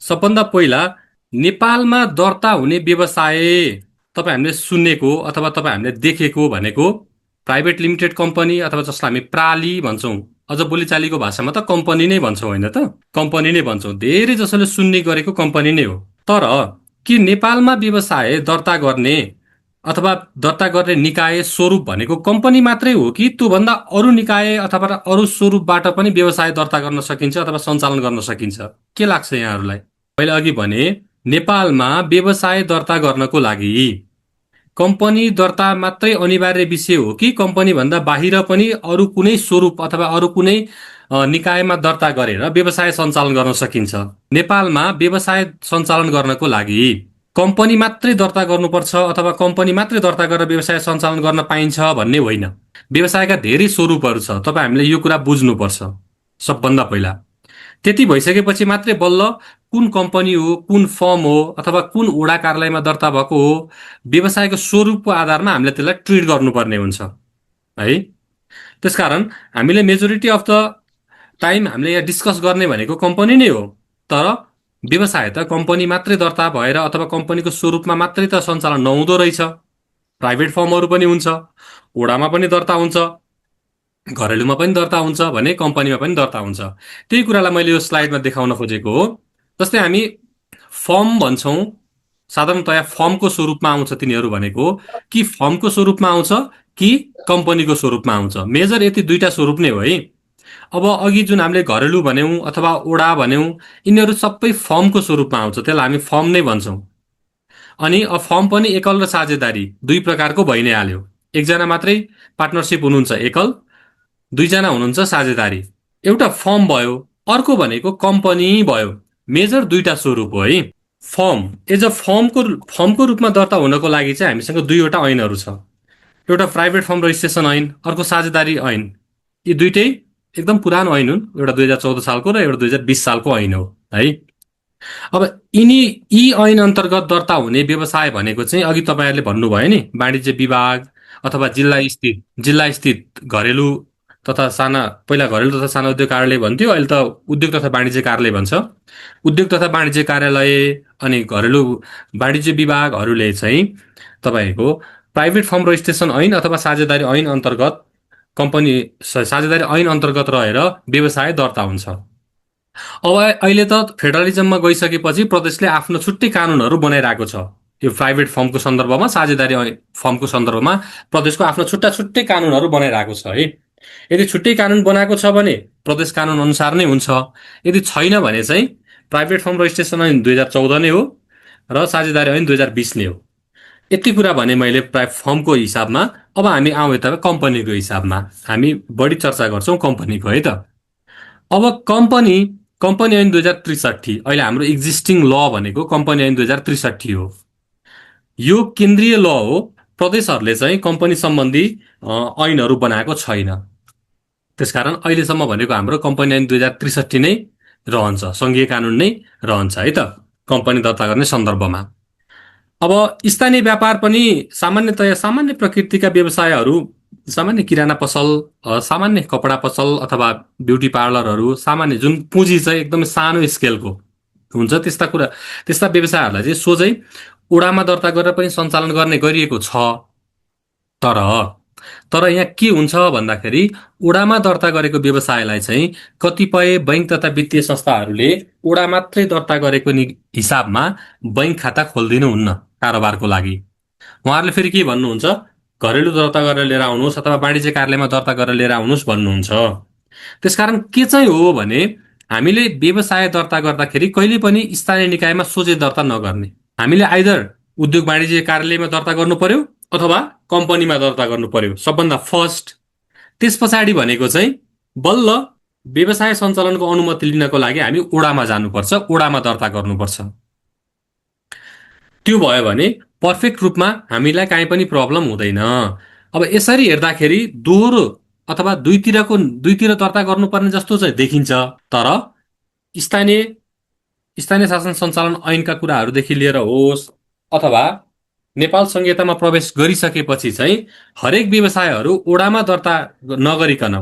सबभन्दा पहिला नेपालमा दर्ता हुने व्यवसाय तपाईँ हामीले सुनेको अथवा तपाईँ हामीले देखेको भनेको प्राइभेट लिमिटेड कम्पनी अथवा जसलाई हामी प्राली भन्छौँ। अझ बोलीचालीको भाषामा त कम्पनी नै भन्छौँ, होइन त? कम्पनी नै भन्छौँ। धेरै जसोले सुन्ने गरेको कम्पनी नै हो। तर के नेपालमा व्यवसाय दर्ता गर्ने अथवा दर्ता गर्ने निकाय स्वरूप भनेको कम्पनी मात्रै हो कि त्योभन्दा अरू निकाय अथवा अरू स्वरूपबाट पनि व्यवसाय दर्ता गर्न सकिन्छ अथवा सञ्चालन गर्न सकिन्छ? के लाग्छ यहाँहरूलाई? मैले अघि भने नेपालमा व्यवसाय दर्ता गर्नको लागि कम्पनी दर्ता मात्रै अनिवार्य विषय हो कि कम्पनी भन्दा बाहिर पनि अरू कुनै स्वरूप अथवा अरू कुनै निकायमा दर्ता गरेर व्यवसाय सञ्चालन गर्न सकिन्छ? नेपालमा व्यवसाय सञ्चालन गर्नको लागि कम्पनी मात्रै दर्ता गर्नुपर्छ अथवा कम्पनी मात्रै दर्ता गरेर व्यवसाय सञ्चालन गर्न पाइन्छ भन्ने होइन। व्यवसायका धेरै स्वरूपहरू छ, तपाईँ हामीले यो कुरा बुझ्नुपर्छ सबभन्दा पहिला। त्यति भइसकेपछि मात्रै बल्ल कुन कम्पनी हो, कुन फर्म हो अथवा कुन वडा कार्यालयमा दर्ता भएको हो, व्यवसायको स्वरूपको आधारमा हामीले त्यसलाई ट्रिट गर्नुपर्ने हुन्छ है। त्यसकारण हामीले मेजोरिटी अफ द टाइम हामीले यहाँ डिस्कस गर्ने भनेको कम्पनी नै हो। तर व्यवसाय त कम्पनी मात्रै दर्ता भएर अथवा कम्पनीको स्वरूपमा मात्रै त सञ्चालन नहुँदो रहेछ। प्राइभेट फर्महरू पनि हुन्छ, वडामा पनि दर्ता हुन्छ, घरेलुमा पनि दर्ता हुन्छ भने कम्पनीमा पनि दर्ता हुन्छ। त्यही कुरालाई मैले यो स्लाइडमा देखाउन खोजेको हो। जस्तै हामी फर्म भन्छौँ, साधारणतया फर्मको स्वरूपमा आउँछ तिनीहरू भनेको, कि फर्मको स्वरूपमा आउँछ कि कम्पनीको स्वरूपमा आउँछ। मेजर यति दुईटा स्वरूप नै हो है। अब अघि जुन हामीले घरेलु भन्यौँ अथवा ओडा भन्यौँ, यिनीहरू सबै फर्मको स्वरूपमा आउँछ, त्यसलाई हामी फर्म नै भन्छौँ। अनि फर्म पनि एकल र साझेदारी दुई प्रकारको भइ नै हाल्यो। एकजना मात्रै पार्टनरसिप हुनुहुन्छ एकल, दुईजना हुनुहुन्छ साझेदारी। एउटा फर्म भयो, अर्को भनेको कम्पनी भयो। मेजर दुईटा स्वरूप हो है। फर्म एज अ फर्मको रूपमा दर्ता हुनको लागि चाहिँ हामीसँग दुईवटा ऐनहरू छ। एउटा प्राइभेट फर्म रजिस्ट्रेसन ऐन, अर्को साझेदारी ऐन। यी दुइटै एकदम पुरानो ऐन हुन्। एउटा 2014 सालको र एउटा 2020 सालको ऐन हो है। अब यी ऐन अन्तर्गत दर्ता हुने व्यवसाय भनेको चाहिँ अघि तपाईँहरूले भन्नुभयो नि, वाणिज्य विभाग अथवा जिल्ला स्थित घरेलु तथा साना, पहिला घरेलु तथा साना उद्योग कार्यालय भन्थ्यो, अहिले त उद्योग तथा वाणिज्य कार्यालय भन्छ। उद्योग तथा वाणिज्य कार्यालय अनि घरेलु वाणिज्य विभागहरूले चाहिँ तपाईँको प्राइभेट फर्म रजिस्ट्रेसन ऐन अथवा साझेदारी ऐन अन्तर्गत साझेदारी ऐन अन्तर्गत रहेर व्यवसाय दर्ता हुन्छ। अब अहिले त फेडरलिजममा गइसकेपछि प्रदेशले आफ्नो छुट्टै कानुनहरू बनाइरहेको छ। यो प्राइभेट फर्मको सन्दर्भमा, साझेदारी फर्मको सन्दर्भमा प्रदेशको आफ्नो छुट्टा छुट्टै कानुनहरू बनाइरहेको छ है। यदि छुट्टै कानुन बनाएको छ भने प्रदेश कानुन अनुसार नै हुन्छ। यदि छैन भने चाहिँ प्राइभेट फर्म रजिस्ट्रेसन ऐन 2014 नै हो र साझेदारी ऐन 2020 नै हो। यति कुरा भने मैले प्राय फर्मको हिसाबमा। अब हामी आउँ यता कम्पनीको हिसाबमा। हामी बढी चर्चा गर्छौँ कम्पनीको है त। अब कम्पनी ऐन 2063, अहिले हाम्रो एक्जिस्टिङ ल भनेको कम्पनी ऐन 2063 हो। यो केन्द्रीय ल हो। प्रदेशहरूले चाहिँ कम्पनी सम्बन्धी ऐनहरू बनाएको छैन। त्यसकारण अहिलेसम्म भनेको हाम्रो कम्पनी ऐन 2063 नै रहन्छ, सङ्घीय कानुन नै रहन्छ है त कम्पनी दर्ता गर्ने सन्दर्भमा। अब स्थानीय व्यापार पनि सामान्यतया सामान्य प्रकृतिका व्यवसायहरू, सामान्य किराना पसल, सामान्य कपडा पसल अथवा ब्युटी पार्लरहरू, सामान्य जुन पुँजी चाहिँ एकदमै सानो स्केलको हुन्छ, त्यस्ता व्यवसायहरूलाई चाहिँ सोझै ओडामा दर्ता गरेर पनि सञ्चालन गर्ने गरिएको छ। तर यहाँ के हुन्छ भन्दाखेरि ओडामा दर्ता गरेको व्यवसायलाई चाहिँ कतिपय बैंक तथा वित्तीय संस्थाहरूले ओडा मात्रै दर्ता गरेको हिसाबमा बैंक खाता खोल्दिनुहुन्न कारोबारको लागि। उहाँहरूले फेरि के भन्नुहुन्छ, घरेलु दर्ता गरेर लिएर आउनुहोस् अथवा वाणिज्य कार्यालयमा दर्ता गरेर लिएर आउनुहोस् भन्नुहुन्छ। त्यसकारण के चाहिँ हो भने हामीले व्यवसाय दर्ता गर्दाखेरि कहिले पनि स्थानीय निकायमा सोझै दर्ता नगर्ने। हामीले आइदर उद्योग वाणिज्य कार्यालयमा दर्ता गर्नु पर्यो अथवा कम्पनीमा दर्ता गर्नु पर्यो सबभन्दा फर्स्ट। त्यस पछाडि भनेको चाहिँ बल्ल व्यवसाय सञ्चालनको अनुमति लिनको लागि हामी ओडामा जानुपर्छ, ओडामा दर्ता गर्नुपर्छ। त्यो भयो भने पर्फेक्ट रूपमा हामीलाई काहीँ पनि प्रब्लम हुँदैन। अब यसरी हेर्दाखेरि दोहोरो अथवा दुईतिर दर्ता गर्नुपर्ने जस्तो चाहिँ देखिन्छ। तर स्थानीय शासन सञ्चालन ऐनका कुराहरूदेखि लिएर होस् अथवा नेपाल संहितामा प्रवेश गरिसकेपछि चाहिँ हरेक व्यवसायहरू ओडामा दर्ता नगरिकन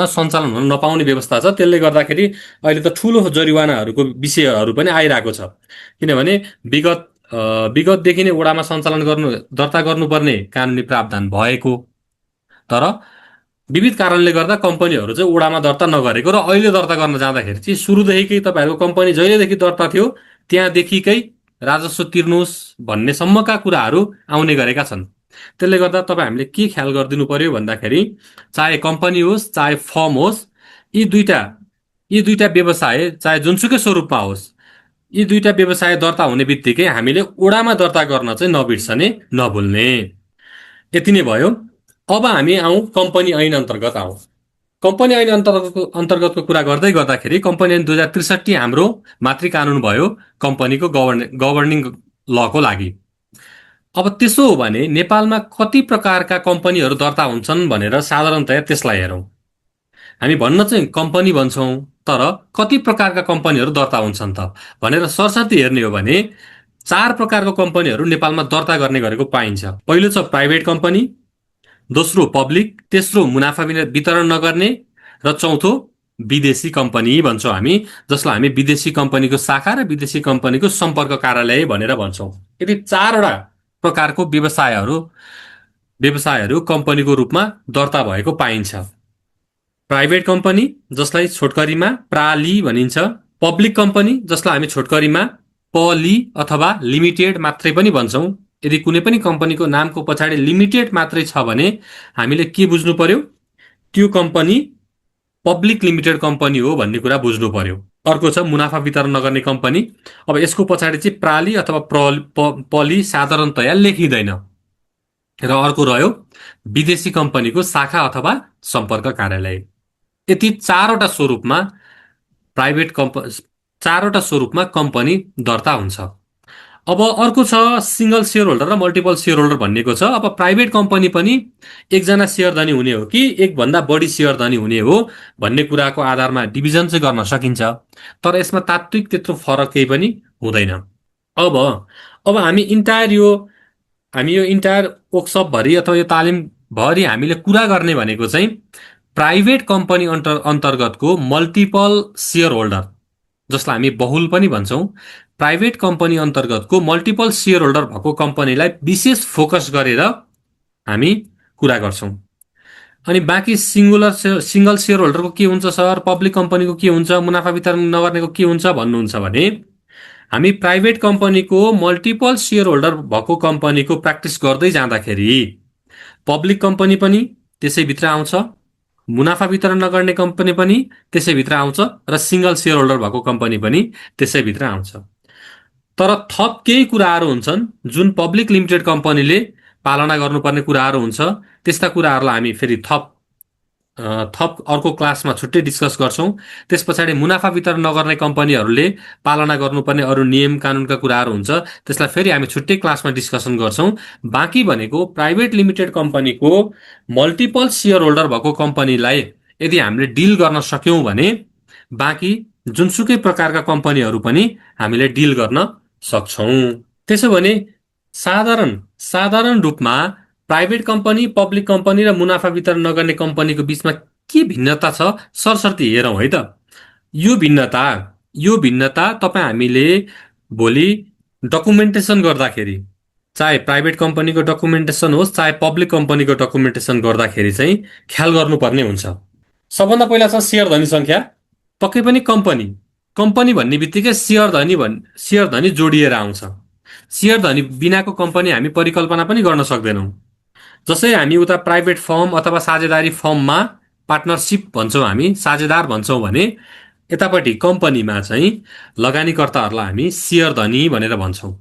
सञ्चालन हुन नपाउने व्यवस्था छ। त्यसले गर्दाखेरि अहिले त ठूलो जरिवानाहरूको विषयहरू पनि आइरहेको छ। किनभने विगतदेखि नै ओडामा दर्ता गर्नुपर्ने कानुनी प्रावधान भएको, तर विविध कारणले गर्दा कम्पनीहरू चाहिँ ओडामा दर्ता नगरेको र अहिले दर्ता गर्न जाँदाखेरि चाहिँ सुरुदेखिकै तपाईँहरूको कम्पनी जहिलेदेखि दर्ता थियो त्यहाँदेखिकै राजस्व तिर्नुहोस् भन्नेसम्मका कुराहरू आउने गरेका छन्। त्यसले गर्दा तपाईँ हामीले के ख्याल गरिदिनु पर्यो भन्दाखेरि चाहे कम्पनी होस् चाहे फर्म होस्, यी दुईटा व्यवसाय चाहे जुनसुकै स्वरूपमा होस्, यी दुईटा व्यवसाय दर्ता हुने बित्तिकै हामीले ओडामा दर्ता गर्न चाहिँ नबिर्सने, नभुल्ने। यति नै भयो। अब हामी कम्पनी ऐन अन्तर्गत कम्पनी ऐन अन्तर्गतको कुरा गर्दै गर्दाखेरि कम्पनी ऐन 2063 हाम्रो मातृ कानुन भयो कम्पनीको गभर्निङ लको लागि। अब त्यसो हो भने नेपालमा कति प्रकारका कम्पनीहरू दर्ता हुन्छन् भनेर साधारणतया त्यसलाई हेरौँ। हामी भन्न चाहिँ कम्पनी भन्छौँ, तर कति प्रकारका कम्पनीहरू दर्ता हुन्छन् त भनेर सरसर्ती हेर्ने हो भने 4 प्रकारको कम्पनीहरू नेपालमा दर्ता गर्ने गरेको पाइन्छ। पहिलो छ प्राइभेट कम्पनी, दोस्रो पब्लिक, तेस्रो मुनाफा वितरण नगर्ने र चौथो विदेशी कम्पनी भन्छौँ हामी, जसलाई हामी विदेशी कम्पनीको शाखा र विदेशी कम्पनीको सम्पर्क कार्यालय भनेर भन्छौँ। यदि 4वटा प्रकारको व्यवसायहरू कम्पनीको रूपमा दर्ता भएको पाइन्छ। प्राइभेट कम्पनी जसलाई छोटकरीमा प्राली भनिन्छ, पब्लिक कम्पनी जसलाई हामी छोटकरीमा पली अथवा लिमिटेड मात्रै पनि भन्छौँ। यदि कुनै पनि कम्पनीको नामको पछाडि लिमिटेड मात्रै छ भने हामीले के बुझ्नु पर्यो, त्यो कम्पनी पब्लिक लिमिटेड कम्पनी हो भन्ने कुरा बुझ्नु पर्यो। अर्को छ मुनाफा वितरण नगर्ने कम्पनी। अब यसको पछाडि चाहिँ प्राली अथवा पली साधारणतया लेखिँदैन। र अर्को रह्यो विदेशी कम्पनीको शाखा अथवा सम्पर्क कार्यालय। यति 4वटा स्वरूपमा कम्पनी दर्ता हुन्छ। अब अर्को छ सिंगल सेयर होल्डर र मल्टिपल सेयर होल्डर भन्नेको छ। अब प्राइभेट कम्पनी पनि एकजना शेयरधनी हुने हो कि एकभन्दा बढी शेयरधनी हुने हो भन्ने कुराको आधारमा डिभिजन चाहिँ गर्न सकिन्छ, तर यसमा तात्विक त्यत्रो फरक केही पनि हुँदैन। अब हामी यो इन्टायर वर्कसप भरि अथवा यो तालिम भरि हामीले कुरा गर्ने भनेको चाहिँ प्राइभेट कम्पनी अन्तर्गतको मल्टिपल सेयर होल्डर, जसलाई हामी बहुल पनि भन्छौँ, प्राइभेट कम्पनी अन्तर्गतको मल्टिपल सेयर होल्डर भएको कम्पनीलाई विशेष फोकस गरेर हामी कुरा गर्छौँ। अनि बाँकी सिंगल सेयर होल्डरको के हुन्छ सर, पब्लिक कम्पनीको के हुन्छ, मुनाफा वितरण नगर्नेको के हुन्छ भन्नुहुन्छ भने हामी प्राइभेट कम्पनीको मल्टिपल सेयर होल्डर भएको कम्पनीको प्र्याक्टिस गर्दै जाँदाखेरि पब्लिक कम्पनी पनि त्यसैभित्र आउँछ, मुनाफा वितरण नगर्ने कम्पनी पनि त्यसैभित्र आउँछ र सिंगल सेयर होल्डर भएको कम्पनी पनि त्यसैभित्र आउँछ। तर थप केही कुराहरू हुन्छन् जुन पब्लिक लिमिटेड कम्पनीले पालना गर्नुपर्ने कुराहरू हुन्छ। त्यस्ता कुराहरूलाई हामी फेरि थप अर्को क्लासमा छुट्टै डिस्कस गर्छौँ। त्यस पछाडि मुनाफा वितरण नगर्ने कम्पनीहरूले पालना गर्नुपर्ने अरू नियम कानुनका कुराहरू हुन्छ, त्यसलाई फेरि हामी छुट्टै क्लासमा डिस्कसन गर्छौँ। बाँकी भनेको प्राइभेट लिमिटेड कम्पनीको मल्टिपल सेयर होल्डर भएको कम्पनीलाई यदि हामीले डिल गर्न सक्यौँ भने बाँकी जुनसुकै प्रकारका कम्पनीहरू पनि हामीले डिल गर्न सक्छौँ। त्यसो भने साधारण रूपमा प्राइभेट कम्पनी, पब्लिक कम्पनी र मुनाफा वितरण नगर्ने कम्पनीको बीचमा के भिन्नता छ सरसर्ती हेरौँ है त। यो भिन्नता तपाईँ हामीले भोलि डकुमेन्टेसन गर्दाखेरि, चाहे प्राइभेट कम्पनीको डकुमेन्टेसन होस् चाहे पब्लिक कम्पनीको डकुमेन्टेसन गर्दाखेरि चाहिँ ख्याल गर्नुपर्ने हुन्छ। सबभन्दा पहिला छ शेयरधनी संख्या। पक्कै पनि कम्पनी भन्ने बित्तिकै शेयरधनी जोडिएर आउँछ। शेयरधनी बिनाको कम्पनी हामी परिकल्पना पनि गर्न सक्दैनौँ। जसै हामी उता प्राइभेट फर्म अथवा साझेदारी फर्ममा पार्टनरसिप भन्छौँ, हामी साझेदार भन्छौँ भने यतापट्टि कम्पनीमा चाहिँ लगानीकर्ताहरूलाई हामी शेयरधनी भनेर भन्छौँ।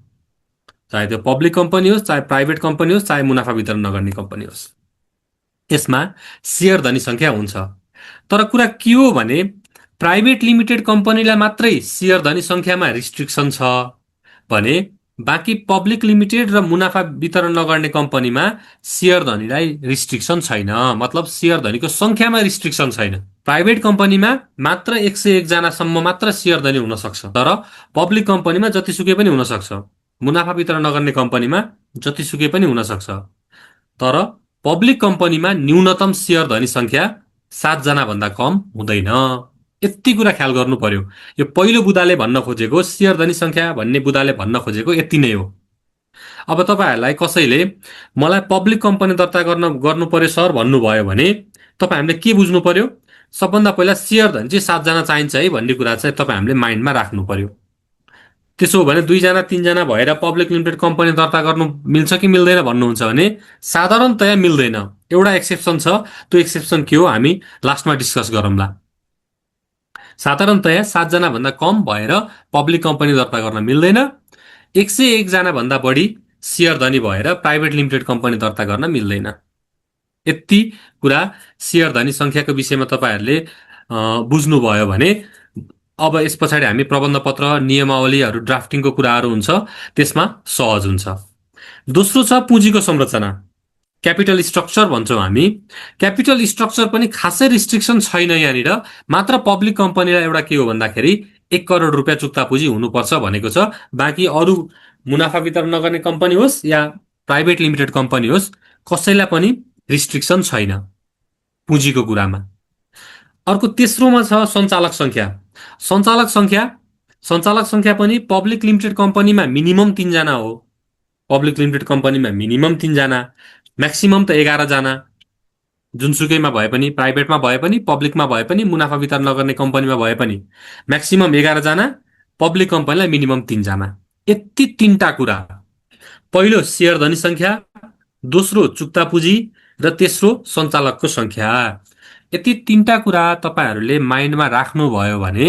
चाहे त्यो पब्लिक कम्पनी होस्, चाहे प्राइभेट कम्पनी होस्, चाहे मुनाफा वितरण नगर्ने कम्पनी होस्, यसमा शेयरधनी संख्या हुन्छ। तर कुरा के हो भने प्राइभेट लिमिटेड कम्पनीलाई मात्रै शेयरधनी संख्यामा रिस्ट्रिक्सन छ भने बाँकी पब्लिक लिमिटेड र मुनाफा वितरण नगर्ने कम्पनीमा शेयरधनीलाई रिस्ट्रिक्सन छैन। मतलब शेयरधनीको संख्यामा रिस्ट्रिक्सन छैन। प्राइभेट कम्पनीमा मात्र 101 जनासम्म मात्र शेयरधनी हुन सक्छ, तर पब्लिक कम्पनीमा जतिसुकै पनि हुन सक्छ। मुनाफा वितरण नगर्ने कम्पनीमा जतिसुकै पनि हुन सक्छ। तर पब्लिक कम्पनीमा न्यूनतम सेयर धनी संख्या 7 जना भन्दा कम हुँदैन। यति कुरा ख्याल गर्नु पर्यो। यो पहिलो बुदाले भन्न खोजेको, सेयर धनी संख्या भन्ने बुदाले भन्न खोजेको यति नै हो। अब तपाईहरुलाई कसैले मलाई पब्लिक कम्पनी दर्ता गर्नु पर्यो सर भन्नुभयो भने तपाईहरुले के बुझ्नु पर्यो? सबभन्दा पहिला सेयर धनी चाहिँ 7 जना चाहिन्छ है भन्ने कुरा चाहिँ तपाईहरुले माइन्डमा राख्नु पर्यो। त्यसो हो भने 2 जना 3 जना भएर पब्लिक लिमिटेड कम्पनी दर्ता गर्नु मिल्छ कि मिल्दैन भन्नुहुन्छ भने साधारणतया मिल्दैन। एउटा एक्सेप्सन छ, त्यो एक्सेप्सन के हो हामी लास्टमा डिस्कस गरौँला। साधारणतया 7 जना भन्दा कम भएर पब्लिक कम्पनी दर्ता गर्न मिल्दैन। 101 जना भन्दा बढी सेयर धनी भएर प्राइभेट लिमिटेड कम्पनी दर्ता गर्न मिल्दैन। यति कुरा सेयर धनी संख्याको विषयमा तपाईहरुले बुझ्नुभयो भने अब यस पछाडि हामी प्रबन्ध पत्र नियमावलीहरु ड्राफ्टिङको कुराहरु हुन्छ, त्यसमा सहज हुन्छ। दोस्रो छ पुँजीको संरचना, क्यापिटल स्ट्रक्चर भन्छौं हामी। क्यापिटल स्ट्रक्चर पनि खासै रिस्ट्रिक्सन छैन यहाँनिर। मात्र पब्लिक कम्पनीलाई एउटा के हो भन्दाखेरि 1 करोड रुपियाँ चुक्ता पुँजी हुनुपर्छ भनेको छ। बाँकी अरु मुनाफा वितरण नगर्ने कम्पनी होस् या प्राइभेट लिमिटेड कम्पनी होस्, कसैलाई पनि रिस्ट्रिक्सन छैन पुँजीको कुरामा। अर्को तेस्रोमा छ सञ्चालक संख्या। सञ्चालक संख्या पनि पब्लिक लिमिटेड कम्पनीमा मिनिमम 3 जना हो। पब्लिक लिमिटेड कम्पनीमा मिनिमम 3 जना, म्याक्सिमम त 11 जना। जुनसुकैमा भए पनि, प्राइभेटमा भए पनि, पब्लिकमा भए पनि, मुनाफा वितरण नगर्ने कम्पनीमा भए पनि म्याक्सिमम 11 जना, पब्लिक कम्पनीलाई मिनिमम 3 जना। यति 3टा कुरा, पहिलो सेयर धनी संख्या, दोस्रो चुक्ता पुँजी र तेस्रो सञ्चालकको संख्या। यति 3टा कुरा तपाईहरुले माइन्डमा राख्नुभयो भने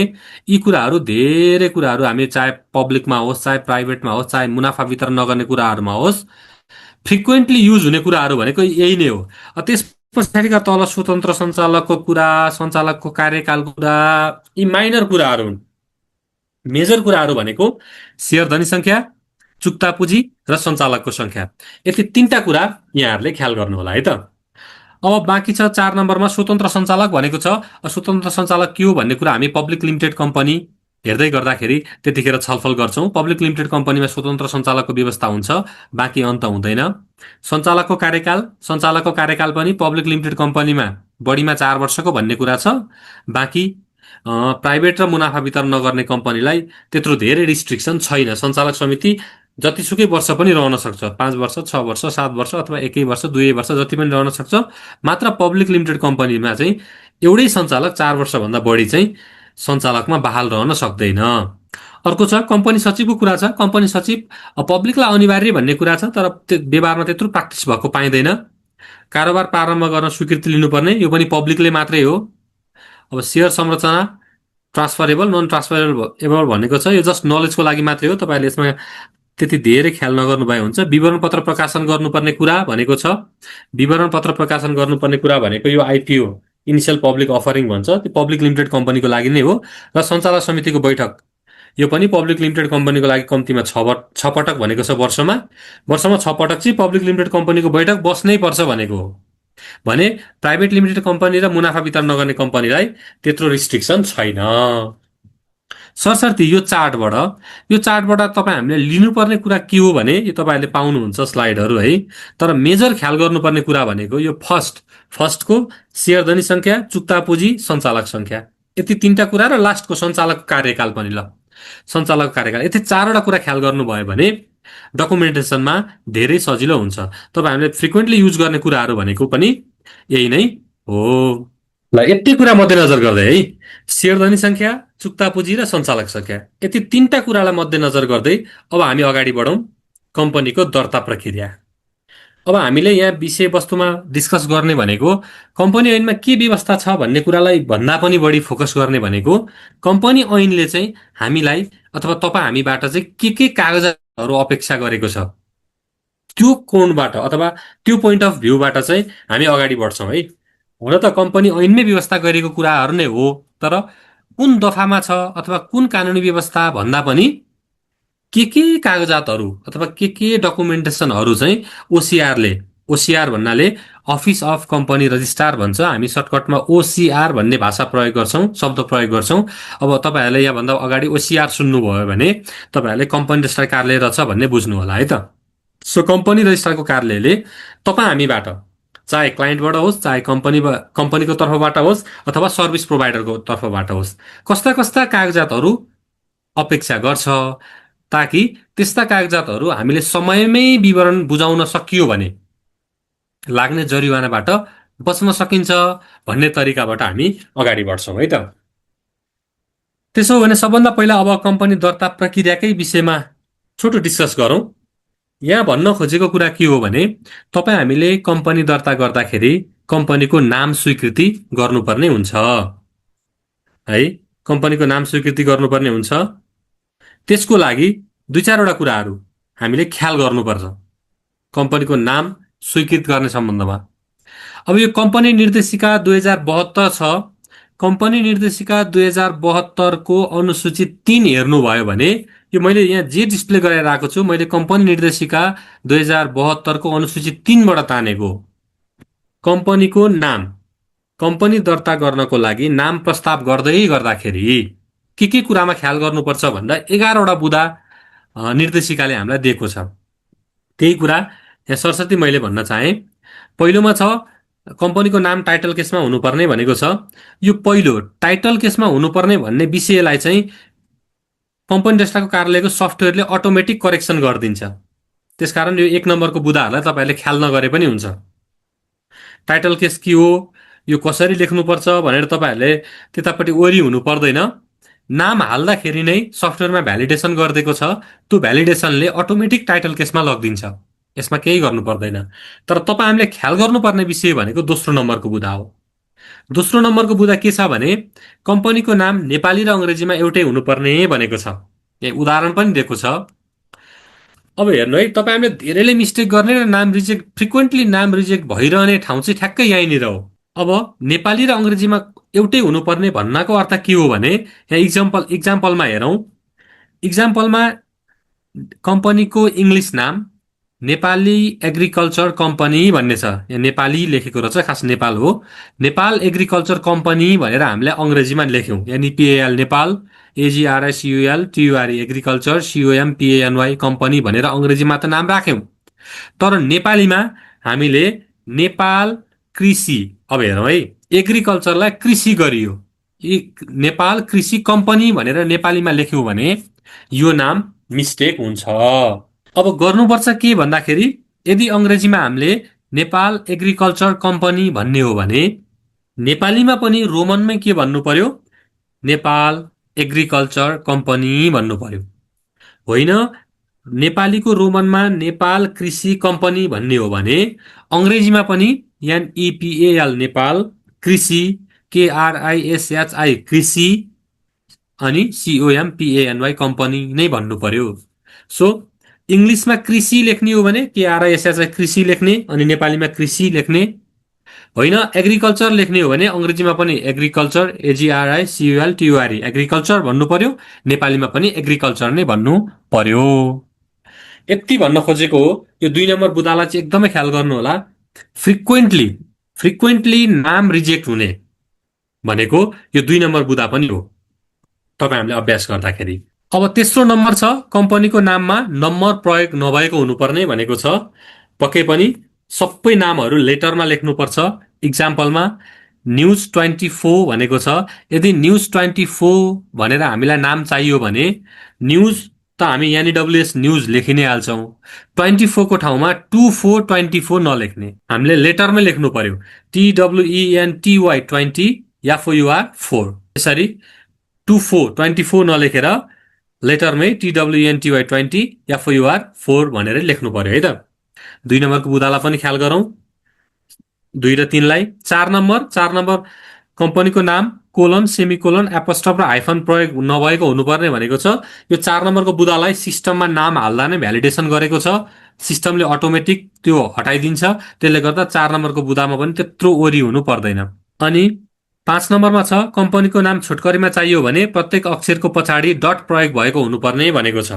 यी कुराहरु धेरै कुराहरु हामी चाहे पब्लिकमा होस्, चाहे प्राइभेटमा होस्, चाहे मुनाफा वितरण नगर्ने कुराहरुमा होस्, फ्रिक्वेन्टली युज हुने कुराहरु भनेको यही नै हो। त्यस पछाडिका तल स्वतन्त्र सञ्चालकको कुरा, सञ्चालकको कार्यकाल कुरा, यी माइनर कुराहरु हुन्। मेजर कुराहरु भनेको सेयर धनी संख्या, चुक्ता पुँजी र सञ्चालकको संख्या। यति 3टा कुरा यहाँहरुले ख्याल गर्नु होला है त। अब बाँकी छ 4 नम्बरमा स्वतन्त्र सञ्चालक भनेको छ। स्वतन्त्र सञ्चालक के हो भन्ने कुरा हामी पब्लिक लिमिटेड कम्पनी हेर्दै गर्दाखेरि त्यतिखेर छलफल गर्छौं। पब्लिक लिमिटेड कम्पनीमा स्वतन्त्र सञ्चालकको व्यवस्था हुन्छ, बाँकी अन्त हुँदैन। सञ्चालकको कार्यकाल पनि पब्लिक लिमिटेड कम्पनीमा बढीमा 4 वर्षको भन्ने कुरा छ। बाँकी प्राइभेट र मुनाफा वितरण नगर्ने कम्पनीलाई त्यत्रो धेरै रिस्ट्रिक्सन छैन। सञ्चालक समिति जतिसुकै वर्ष पनि रहन सक्छ, 5 वर्ष, 6 वर्ष, 7 वर्ष अथवा 1 वर्ष, 2 वर्ष जति पनि रहन सक्छ। मात्र पब्लिक लिमिटेड कम्पनीमा चाहिँ एउटै सञ्चालक 4 वर्ष भन्दा बढी चाहिँ सञ्चालकमा बहाल रहन सक्दैन। अर्को छ कम्पनी सचिवको कुरा छ। कम्पनी सचिव पब्लिकलाई अनिवार्य भन्ने कुरा छ, तर व्यवहारमा त्यत्रो प्र्याक्टिस भएको पाइँदैन। कारोबार प्रारम्भ गर्न स्वीकृति लिनुपर्ने, यो पनि पब्लिकले मात्रै हो। अब शेयर संरचना ट्रान्सफरेबल नन ट्रान्सफरेबल भनेको छ, यो जस्ट नलेजको लागि मात्रै हो। तपाईहरुले यसमा त्यति धेरै ख्याल नगर्नु भए हुन्छ। विवरण पत्र प्रकाशन गर्नुपर्ने कुरा भनेको छ। विवरण पत्र प्रकाशन गर्नुपर्ने कुरा भनेको यो आइपीओ इनिशियल पब्लिक अफरिङ भन्छ, त्यो पब्लिक लिमिटेड कम्पनीको लागि नै हो। र सञ्चालक समितिको बैठक यो पनि पब्लिक लिमिटेड कम्पनीको लागि कम्तीमा 6 पटक भनेको छ वर्षमा 6 पटक चाहिँ पब्लिक लिमिटेड कम्पनीको बैठक बस्नै पर्छ भनेको हो। भने प्राइभेट लिमिटेड कम्पनी र मुनाफा वितरण नगर्ने कम्पनीलाई त्यत्रो रिस्ट्रिक्सन छैन। सरसर्ती यो चार्टबाट तपाईं हामीले लिनुपर्ने कुरा के हो भने यो तपाईहरुले पाउनुहुन्छ स्लाइडहरु है। तर मेजर ख्याल गर्नुपर्ने कुरा भनेको यो फर्स्टको शेयर धनी संख्या, चुक्ता पुँजी, सञ्चालक संख्या, यति 3टा कुरा र लास्टको सञ्चालक कार्यकाल पनि। ल सञ्चालक कार्यकाल, यति 4वटा कुरा ख्याल गर्नुभयो भने डकुमेन्टेसनमा धेरै सजिलो हुन्छ। तपाईहरुले फ्रिक्वेन्टली युज गर्ने कुराहरु भनेको पनि यही नै हो। ल यति कुरा मध्यनजर गर्दै है, शेयर धनी संख्या, चुक्ता पुँजी र सञ्चालक संख्या, यति 3टा कुरालाई मध्यनजर गर्दै अब हामी अगाडि बढौं कम्पनीको दर्ता प्रक्रिया। अब हामीले यहाँ विषयवस्तुमा डिस्कस गर्ने भनेको कम्पनी ऐनमा के व्यवस्था छ भन्ने कुरालाई भन्दा पनि बढी फोकस गर्ने भनेको कम्पनी ऐनले चाहिँ हामीलाई अथवा तपाईं हामीबाट चाहिँ के कागजातहरु अपेक्षा गरेको छ, त्यो कोणबाट अथवा त्यो पोइन्ट अफ भ्यूबाट चाहिँ हामी अगाडि बढ्छौं है। हुन त कम्पनी ऐनमै व्यवस्था गरेको कुराहरु नै हो, तर कुन दफामा छ अथवा कुन कानुनी व्यवस्था भन्दा पनि के कागजातहरु अथवा के डकुमेन्टेसनहरु चाहिँ ओसीआरले ओसिआर भन्नाले अफिस अफ कम्पनी रजिस्ट्रार भन्छ, हामी सर्टकटमा ओसिआर भन्ने भाषा प्रयोग गर्छौँ, शब्द प्रयोग गर्छौँ। अब तपाईँहरूले यहाँभन्दा अगाडि ओसिआर सुन्नुभयो भने तपाईँहरूले कम्पनी रजिस्ट्रार कार्यालय रहेछ भन्ने बुझ्नु होला है त। सो कम्पनी रजिस्ट्रारको कार्यालयले तपाईँ हामीबाट, चाहे क्लाइन्टबाट होस्, चाहे कम्पनीको तर्फबाट होस्, अथवा सर्भिस प्रोभाइडरको तर्फबाट होस्, कस्ता कस्ता कागजातहरू अपेक्षा गर्छ, ताकि त्यस्ता कागजातहरू हामीले समयमै विवरण बुझाउन सकियो भने लाग्ने जरिवानाबाट बच्न सकिन्छ भन्ने तरिकाबाट हामी अगाडि बढ्छौँ है त। त्यसो भने सबभन्दा पहिला अब कम्पनी दर्ता प्रक्रियाकै विषयमा छोटो डिस्कस गरौँ। यहाँ भन्न खोजेको कुरा के हो भने तपाईँ हामीले कम्पनी दर्ता गर्दाखेरि कम्पनीको नाम स्वीकृति गर्नुपर्ने हुन्छ है। कम्पनीको नाम स्वीकृति गर्नुपर्ने हुन्छ। त्यसको लागि दुई चारवटा कुराहरू हामीले ख्याल गर्नुपर्छ कम्पनीको नाम स्वीकृत गर्ने सम्बन्धमा। अब यो कम्पनी निर्देशिका 2072 छ। कम्पनी निर्देशिका 2072 को अनुसूची 3 हेर्नुभयो भने यो मैले यहाँ जे डिस्प्ले गरेर आएको छु, मैले कम्पनी निर्देशिका 2072 को अनुसूची 3 बाट तानेको। कम्पनीको नाम, कम्पनी दर्ता गर्नको लागि नाम प्रस्ताव गर्दाखेरि के कुरामा ख्याल गर्नुपर्छ भन्दा 11 वटा बुदा निर्देशिकाले हामीलाई दिएको छ। त्यही कुरा यहाँ सरस्वती मैले भन्न चाहे। पहिलोमा छ कम्पनीको नाम टाइटल केसमा हुनुपर्ने भनेको छ। यो पहिलो टाइटल केसमा हुनुपर्ने भन्ने विषयलाई चाहिँ कम्पनी रजिस्ट्रारको कार्यालयको सफ्टवेयरले अटोमेटिक करेक्सन गरिदिन्छ। त्यसकारण यो 1 नम्बरको बुदाहरूलाई तपाईँहरूले ख्याल नगरे पनि हुन्छ। टाइटल केस के हो, यो कसरी लेख्नुपर्छ भनेर तपाईँहरूले त्यतापट्टि ओरी हुनु पर्दैन। नाम हाल्दाखेरि नै सफ्टवेयरमा भ्यालिडेसन गरिदिएको छ, त्यो भ्यालिडेसनले अटोमेटिक टाइटल केसमा लगिदिन्छ। यसमा केही गर्नु पर्दैन। तर तपाईँ हामीले ख्याल गर्नुपर्ने विषय भनेको दोस्रो नम्बरको बुदा हो। दोस्रो नम्बरको बुदा के छ भने कम्पनीको नाम नेपाली र अङ्ग्रेजीमा एउटै हुनुपर्ने भनेको छ। यहाँ उदाहरण पनि दिएको छ। अब हेर्नु है, तपाईँ हामीले धेरैले मिस्टेक गर्ने र नाम रिजेक्ट, फ्रिक्वेन्टली नाम रिजेक्ट भइरहने ठाउँ चाहिँ ठ्याक्कै यहीँनिर हो। अब नेपाली र अङ्ग्रेजीमा एउटै हुनुपर्ने भन्नको अर्थ के हो भने यहाँ इक्जाम्पलमा हेरौँ। इक्जाम्पलमा कम्पनीको इङ्ग्लिस नाम नेपाली एग्रिकल्चर कम्पनी भन्ने छ। यहाँ नेपाली लेखेको रहेछ, खास नेपाल हो। नेपाल एग्रिकल्चर कम्पनी भनेर हामीले अङ्ग्रेजीमा लेख्यौँ। यानि पिएएल नेपाल, एजिआरआइसियुएल टियुआरई एग्रिकल्चर, सिओएमपिएएनवाई कम्पनी भनेर अङ्ग्रेजीमा त नाम राख्यौँ। तर नेपालीमा हामीले नेपाल कृषि, अब हेरौँ है, एग्रिकल्चरलाई कृषि गरियो, नेपाल कृषि कम्पनी भनेर नेपालीमा लेख्यौँ भने यो नाम मिस्टेक हुन्छ। अब गर्नुपर्छ के भन्दाखेरि यदि अङ्ग्रेजीमा हामीले नेपाल एग्रिकल्चर कम्पनी भन्ने हो भने नेपालीमा पनि रोमनमै के भन्नु पर्यो, नेपाल एग्रिकल्चर कम्पनी भन्नु पर्यो। होइन, नेपालीको रोमनमा नेपाल कृषि कम्पनी भन्ने हो भने अङ्ग्रेजीमा पनि एनइपिएएल नेपाल, कृषि केआरआइएसएचआई कृषि, अनि सिओएमपिएएनवाई कम्पनी नै भन्नु पर्यो। सो इङ्ग्लिसमा कृषि लेख्ने हो भने केआरआइएसएचआई कृषि लेख्ने, अनि नेपालीमा कृषि लेख्ने। होइन, एग्रिकल्चर लेख्ने हो भने अङ्ग्रेजीमा पनि एग्रिकल्चर, एजिआरआई सियुएल टियुआरई एग्रिकल्चर भन्नु पर्यो, नेपालीमा पनि एग्रिकल्चर नै भन्नु पर्यो। यति भन्न खोजेको हो। यो 2 नम्बर बुदालाई चाहिँ एकदमै ख्याल गर्नु होला। फ्रिक्वेन्टली नाम रिजेक्ट हुने भनेको यो 2 नम्बर बुदा पनि हो तपाईँ हामीले अभ्यास गर्दाखेरि। अब तेस्रो नम्बर छ कम्पनीको नाममा नम्बर प्रयोग नभएको हुनुपर्ने भनेको छ। पक्कै पनि सबै नामहरू लेटरमा लेख्नुपर्छ। इक्जाम्पलमा न्युज 24 भनेको छ। यदि न्युज 24 भनेर हामीलाई नाम चाहियो भने न्युज त हामी एनडब्ल्युएस न्युज लेखि नै हाल्छौँ। 24 को ठाउँमा 2424 नलेख्ने, हामीले लेटरमै लेख्नु पर्यो। TWENTY 20 FOUR 4। यसरी 24 नलेखेर लेटरमै TWENTY 20 FOUR 4 भनेर लेख्नु पर्यो है त। 2 नम्बरको बुदालाई पनि ख्याल गरौँ, 2 र 3 लाई। 4 नम्बर कम्पनीको नाम कोलन, सेमिकोलन, एपोस्ट्रोफ र हाइफन प्रयोग नभएको हुनुपर्ने भनेको छ। यो 4 नम्बरको बुदालाई सिस्टममा नाम हाल्दा नै भ्यालिडेसन गरेको छ, सिस्टमले अटोमेटिक त्यो हटाइदिन्छ। त्यसले गर्दा 4 नम्बरको बुदामा पनि त्यत्रो ओरी हुनु पर्दैन। अनि 5 नम्बरमा छ कम्पनीको नाम छोटकरीमा चाहियो भने प्रत्येक अक्षरको पछाडि डट प्रयोग भएको हुनुपर्ने भनेको छ।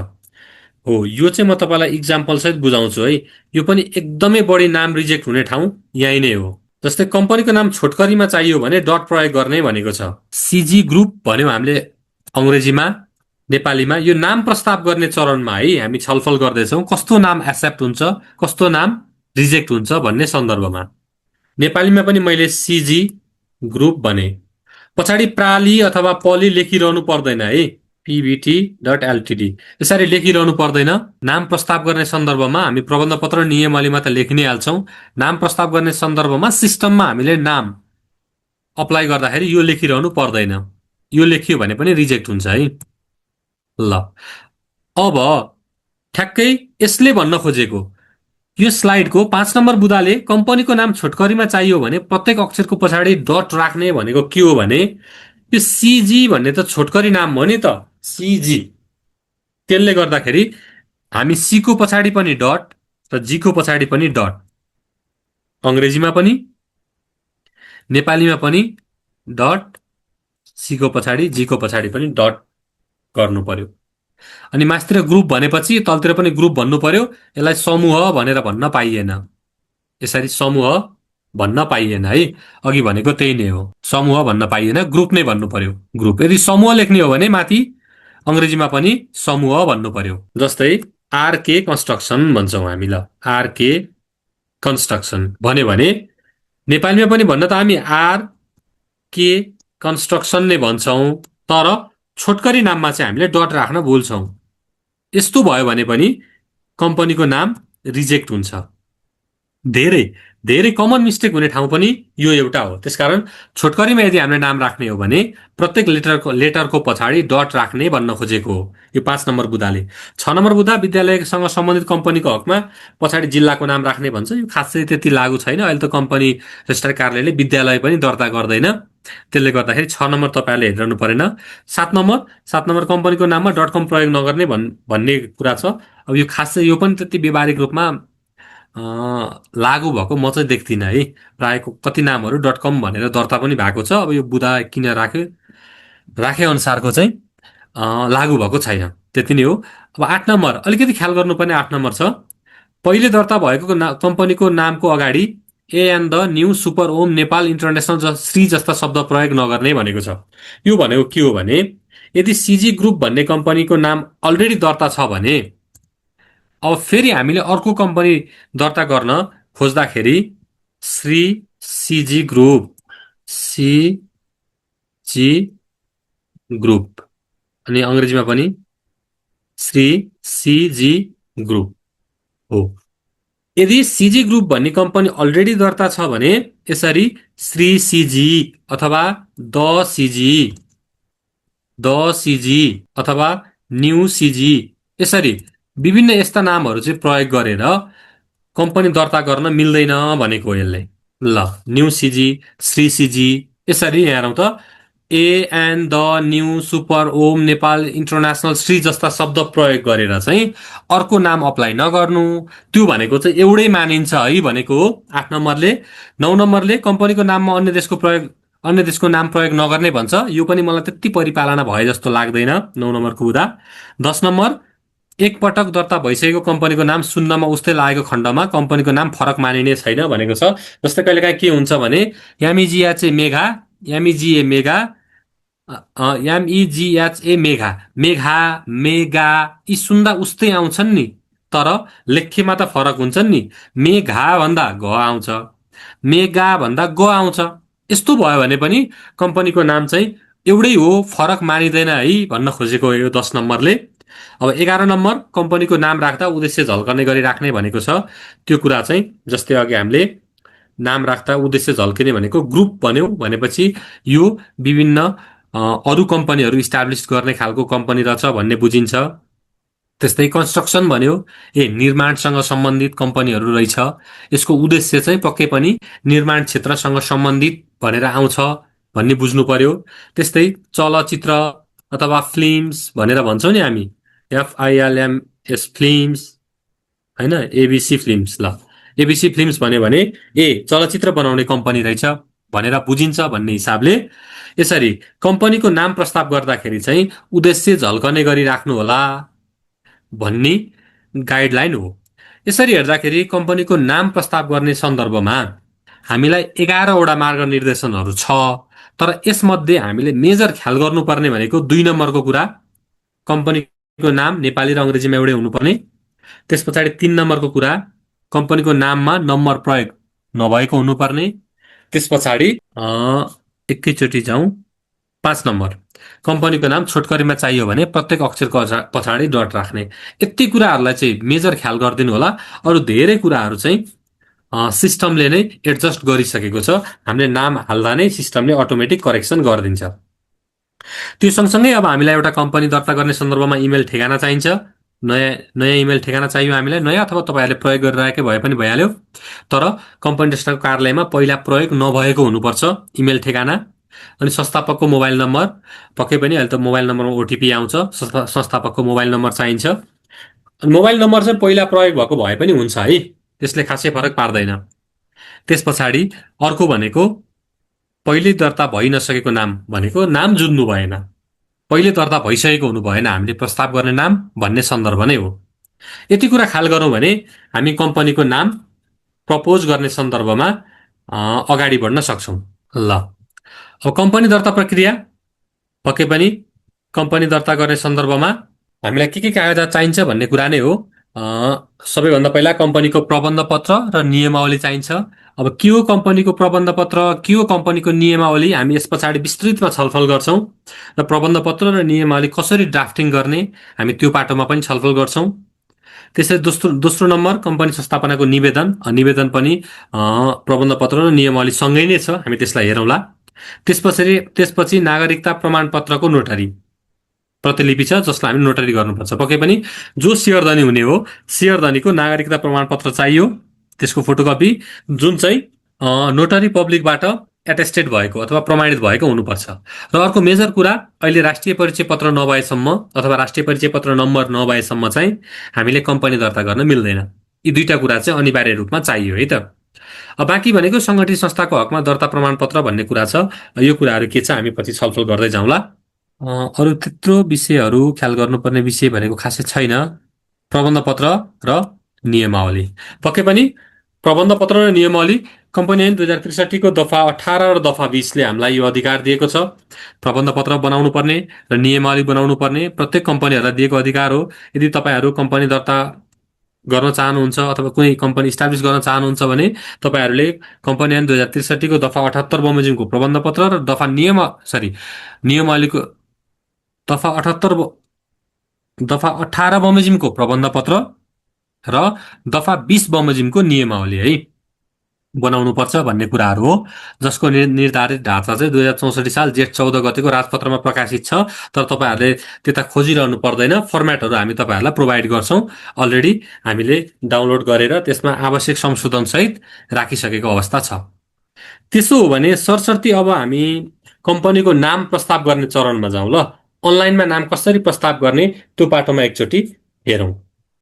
हो, यो चाहिँ म तपाईँलाई इक्जाम्पल सहित बुझाउँछु है। यो पनि एकदमै बढी नाम रिजेक्ट हुने ठाउँ यहीँ नै हो। जस्तै कम्पनीको नाम छोटकरीमा चाहियो भने डट प्रयोग गर्ने भनेको छ। सिजी ग्रुप भन्यौँ हामीले अङ्ग्रेजीमा। नेपालीमा यो नाम प्रस्ताव गर्ने चरणमा है हामी छलफल गर्दैछौँ कस्तो नाम एक्सेप्ट हुन्छ, कस्तो नाम रिजेक्ट हुन्छ भन्ने सन्दर्भमा। नेपालीमा पनि मैले सिजी ग्रुप भने। पछाडि प्राली अथवा पली लेखिरहनु पर्दैन है। पिबिटी डट एलटिडी यसरी लेखिरहनु पर्दैन। नाम प्रस्ताव गर्ने सन्दर्भमा हामी प्रबन्ध पत्र नियमावलीमा त लेखि नै हाल्छौँ। नाम प्रस्ताव गर्ने सन्दर्भमा सिस्टममा हामीले नाम अप्लाई गर्दाखेरि यो लेखिरहनु पर्दैन। यो लेखियो भने पनि रिजेक्ट हुन्छ है। ल, अब ठ्याक्कै यसले भन्न खोजेको यो स्लाइडको 5 नम्बर बुदाले कम्पनीको नाम छोटकरीमा चाहियो भने प्रत्येक अक्षरको पछाडि डट राख्ने भनेको के हो भने यो सिजी भन्ने त छोटकरी नाम हो नि त, सिजी। त्यसले गर्दाखेरि हामी सी को पछाडि पनि डट र जी को पछाडि पनि डट, अङ्ग्रेजीमा पनि नेपालीमा पनि डट, सी को पछाडि जी को पछाडि पनि डट गर्नु पर्यो। अनि मास्तिर ग्रुप भनेपछि तलतिर पनि ग्रुप भन्नु पर्यो। यसलाई समूह भनेर भन्न पाइएन, यसरी समूह भन्न पाइएन है। अघि भनेको त्यही नै हो, समूह भन्न पाइएन, ग्रुप नै भन्नु पर्यो। ग्रुप यदि समूह लेख्ने हो भने माथि अङ्ग्रेजीमा पनि समूह भन्नु पर्यो। जस्तै आरके कन्स्ट्रक्सन भन्छौँ हामी। ल, आरके कन्स्ट्रक्सन भन्यो भने नेपालीमा पनि भन्न त हामी आर के कन्स्ट्रक्सन नै भन्छौँ, तर छोटकरी नाममा चाहिँ हामीले डट राख्न भुल्छौँ। यस्तो भयो भने पनि कम्पनीको नाम रिजेक्ट हुन्छ। धेरै धेरै कमन मिस्टेक हुने ठाउँ पनि यो एउटा हो। त्यसकारण छोटकरीमा यदि हामीले नाम राख्ने हो भने प्रत्येक लेटरको पछाडि डट राख्ने भन्न खोजेको हो यो 5 नम्बर बुदाले। 6 नम्बर बुदा विद्यालयसँग सम्बन्धित कम्पनीको हकमा पछाडि जिल्लाको नाम राख्ने भन्छ। यो खासै त्यति लागू छैन। अहिले त कम्पनी रजिस्ट्रार कार्यालयले विद्यालय पनि दर्ता गर्दैन। त्यसले गर्दाखेरि 6 नम्बर तपाईँहरूले हेरिरहनु परेन। 7 नम्बर कम्पनीको नाममा डट कम प्रयोग नगर्ने भन्ने कुरा छ। अब यो खासै यो पनि त्यति व्यवहारिक रूपमा लागू भएको म चाहिँ देख्दिनँ है। प्रायःको कति नामहरू डट कम भनेर दर्ता पनि भएको छ। अब यो बुदा किन राखे अनुसारको चाहिँ लागू भएको छैन, त्यति नै हो। अब 8 नम्बर अलिकति ख्याल गर्नुपर्ने 8 नम्बर छ। पहिले दर्ता भएको कम्पनीको नामको अगाडि a and the new super Om Nepal international Shri जस्ता शब्द प्रयोग नगर्ने भनेको छ। यो भनेको के हो भने यदि सिजी ग्रुप भन्ने कम्पनीको नाम अलरेडी दर्ता छ भने अब फेरि हामीले अर्को कम्पनी दर्ता गर्न खोज्दाखेरि श्री सिजी ग्रुप, सिजी ग्रुप, अनि अङ्ग्रेजीमा पनि श्री सिजी ग्रुप हो। यदि सिजी ग्रुप भन्ने कम्पनी अलरेडी दर्ता छ भने यसरी श्री सिजी अथवा द सिजी अथवा न्यू सिजी यसरी विभिन्न यस्ता नामहरू चाहिँ प्रयोग गरेर कम्पनी दर्ता गर्न मिल्दैन भनेको यसले। ल, न्यू सिजी, श्री सिजी यसरी हेरौँ त a and the new super Om Nepal international Shri जस्ता शब्द प्रयोग गरेर चाहिँ अर्को नाम अप्लाई नगर्नु, त्यो भनेको चाहिँ एउटै मानिन्छ है भनेको हो 8 नम्बरले। 9 नम्बरले कम्पनीको नाममा अन्य देशको नाम प्रयोग नगर्ने भन्छ। यो पनि मलाई त्यति परिपालना भए जस्तो लाग्दैन 9 नम्बरको हुँदा। 10 नम्बर एक पटक दर्ता भइसकेको कम्पनीको नाम सुन्नमा उस्तै लागेको खण्डमा कम्पनीको नाम फरक मानिने छैन भनेको छ। जस्तै कहिलेकाहीँ के हुन्छ भने एमइजिएचए मेघा, एमइजिए मेगा, एमइजिएचए मेघा, मेघा, मेगा यी सुन्दा उस्तै आउँछन् नि, तर लेख्यमा त फरक हुन्छन् नि। मेघा भन्दा घ आउँछ, मेगा भन्दा ग आउँछ। यस्तो भयो भने पनि कम्पनीको नाम चाहिँ एउटै हो, फरक मानिँदैन है भन्न खोजेको यो 10 नम्बरले। अब 11 नम्बर कम्पनीको नाम राख्दा उद्देश्य झल्कने गरी राख्ने भनेको छ। त्यो कुरा चाहिँ जस्तै अघि हामीले नाम राख्दा उद्देश्य झल्किने भनेको ग्रुप भन्यौँ भनेपछि यो विभिन्न अरू कम्पनीहरू इस्टाब्लिस गर्ने खालको कम्पनी रहेछ भन्ने बुझिन्छ। त्यस्तै कन्स्ट्रक्सन भन्यो निर्माणसँग सम्बन्धित कम्पनीहरू रहेछ, यसको उद्देश्य चाहिँ पक्कै पनि निर्माण क्षेत्रसँग सम्बन्धित भनेर आउँछ भन्ने बुझ्नु पर्यो। त्यस्तै चलचित्र अथवा फिल्म्स भनेर भन्छौँ नि हामी, FILMS फिल्म्स होइन, एबिसी फिल्म्स। ल, एबिसी फिल्म्स भन्यो भने चलचित्र बनाउने कम्पनी रहेछ भनेर बुझिन्छ भन्ने हिसाबले यसरी कम्पनीको नाम प्रस्ताव गर्दाखेरि चाहिँ उद्देश्य झल्कने गरी राख्नु होला भन्ने गाइडलाइन हो। यसरी हेर्दाखेरि कम्पनीको नाम प्रस्ताव गर्ने सन्दर्भमा हामीलाई 11वटा मार्गनिर्देशनहरू छ। तर यसमध्ये हामीले मेजर ख्याल गर्नुपर्ने भनेको 2 नम्बरको कुरा, कम्पनीको नाम नेपाली र अङ्ग्रेजीमा एउटै हुनुपर्ने। त्यस पछाडि 3 नम्बरको कुरा, कम्पनीको नाममा नम्बर प्रयोग नभएको हुनुपर्ने। त्यस पछाडि एकैचोटि जाउँ, 5 नम्बर, कम्पनीको नाम छोटकरीमा चाहियो भने प्रत्येक अक्षरको पछाडि डट राख्ने। यति कुराहरूलाई चाहिँ मेजर ख्याल गरिदिनु होला। अरू धेरै कुराहरू चाहिँ सिस्टमले नै एडजस्ट गरिसकेको छ। हामीले नाम हाल्दा नै सिस्टमले अटोमेटिक करेक्सन गरिदिन्छ। त्यो सँगसँगै अब हामीलाई एउटा कम्पनी दर्ता गर्ने सन्दर्भमा इमेल ठेगाना चाहिन्छ। नयाँ नयाँ इमेल ठेगाना चाहियो हामीलाई, नयाँ अथवा तपाईँहरूले प्रयोग गरिरहेकै भए पनि भइहाल्यो। तर कम्पनी रजिस्ट्रारको कार्यालयमा पहिला प्रयोग नभएको हुनुपर्छ इमेल ठेगाना। अनि संस्थापकको मोबाइल नम्बर, पक्कै पनि अहिले त मोबाइल नम्बरमा ओटिपी आउँछ, संस्थापकको मोबाइल नम्बर चाहिन्छ। मोबाइल नम्बर चाहिँ पहिला प्रयोग भएको भए पनि हुन्छ है, त्यसले खासै फरक पार्दैन। त्यस पछाडि अर्को भनेको पहिले दर्ता भइ नसकेको नाम भनेको नाम जुन्नु भएन, पहिले दर्ता भइसकेको हुनु भएन हामीले प्रस्ताव गर्ने नाम भन्ने सन्दर्भ नै हो। यति कुरा ख्याल गरौँ भने हामी कम्पनीको नाम प्रपोज गर्ने सन्दर्भमा अगाडि बढ्न सक्छौँ। ल, अब कम्पनी दर्ता प्रक्रिया, पक्कै पनि कम्पनी दर्ता गर्ने सन्दर्भमा हामीलाई के कागजात चाहिन्छ भन्ने कुरा नै हो। सबैभन्दा पहिला कम्पनीको प्रबन्ध पत्र र नियमावली चाहिन्छ। अब के हो कम्पनीको प्रबन्ध पत्र, के हो कम्पनीको नियमावली, हामी यस पछाडि विस्तृतमा छलफल गर्छौँ। र प्रबन्ध पत्र र नियमावली कसरी ड्राफ्टिङ गर्ने हामी त्यो पाटोमा पनि छलफल गर्छौँ। त्यसरी दोस्रो नम्बर कम्पनी संस्थापनाको निवेदन, निवेदन पनि प्रबन्ध पत्र र नियमावली सँगै नै छ, हामी त्यसलाई हेरौँला। त्यसपछि नागरिकता प्रमाणपत्रको नोटरी प्रतिलिपि छ, जसलाई हामी नोटरी गर्नुपर्छ। पक्कै पनि जो सेयरधनी हुने हो, सेयरधनीको नागरिकता प्रमाणपत्र चाहियो, त्यसको फोटोकपी, जुन चाहिँ नोटरी पब्लिकबाट एटेस्टेड भएको अथवा प्रमाणित भएको हुनुपर्छ। र अर्को मेजर कुरा, अहिले राष्ट्रिय परिचय पत्र नभएसम्म अथवा राष्ट्रिय परिचय पत्र नम्बर नभएसम्म चाहिँ हामीले कम्पनी दर्ता गर्न मिल्दैन। यी दुईटा कुरा चाहिँ अनिवार्य रूपमा चाहियो है त। बाँकी भनेको सङ्गठित संस्थाको हकमा दर्ता प्रमाणपत्र भन्ने कुरा छ। यो कुराहरू के छ हामी पछि छलफल गर्दै जाउँला। अरू त्यत्रो विषयहरू ख्याल गर्नुपर्ने विषय भनेको खासै छैन। प्रबन्ध पत्र र नियमावली, पक्कै पनि प्रबन्ध पत्र र नियमावली कम्पनी ऐन 2063 को दफा 18 र दफा 20ले हामीलाई यो अधिकार दिएको छ। प्रबन्ध पत्र बनाउनु पर्ने र नियमावली बनाउनु पर्ने प्रत्येक कम्पनीहरूलाई दिएको अधिकार हो। यदि तपाईँहरू कम्पनी दर्ता गर्न चाहनुहुन्छ अथवा कुनै कम्पनी इस्टाब्लिस गर्न चाहनुहुन्छ भने तपाईँहरूले कम्पनी ऐन 2063 को दफा 78 बमोजिमको प्रबन्ध पत्र र नियमावलीको दफा 18 बमोजिमको प्रबन्ध पत्र र दफा 20 बमोजिमको नियमावली है बनाउनु पर्छ भन्ने कुराहरू हो, जसको निर्धारित ढाँचा चाहिँ 2064 साल जेठ 14 गतेको राजपत्रमा प्रकाशित छ। तर तपाईँहरूले त्यता खोजिरहनु पर्दैन, फर्मेटहरू हामी तपाईँहरूलाई प्रोभाइड गर्छौँ। अलरेडी हामीले डाउनलोड गरेर त्यसमा आवश्यक संशोधनसहित राखिसकेको अवस्था छ। त्यसो हो भने सरसर्ती अब हामी कम्पनीको नाम प्रस्ताव गर्ने चरणमा जाउँ। ल, अनलाइनमा नाम कसरी प्रस्ताव गर्ने त्यो पाटोमा एकचोटि हेरौँ।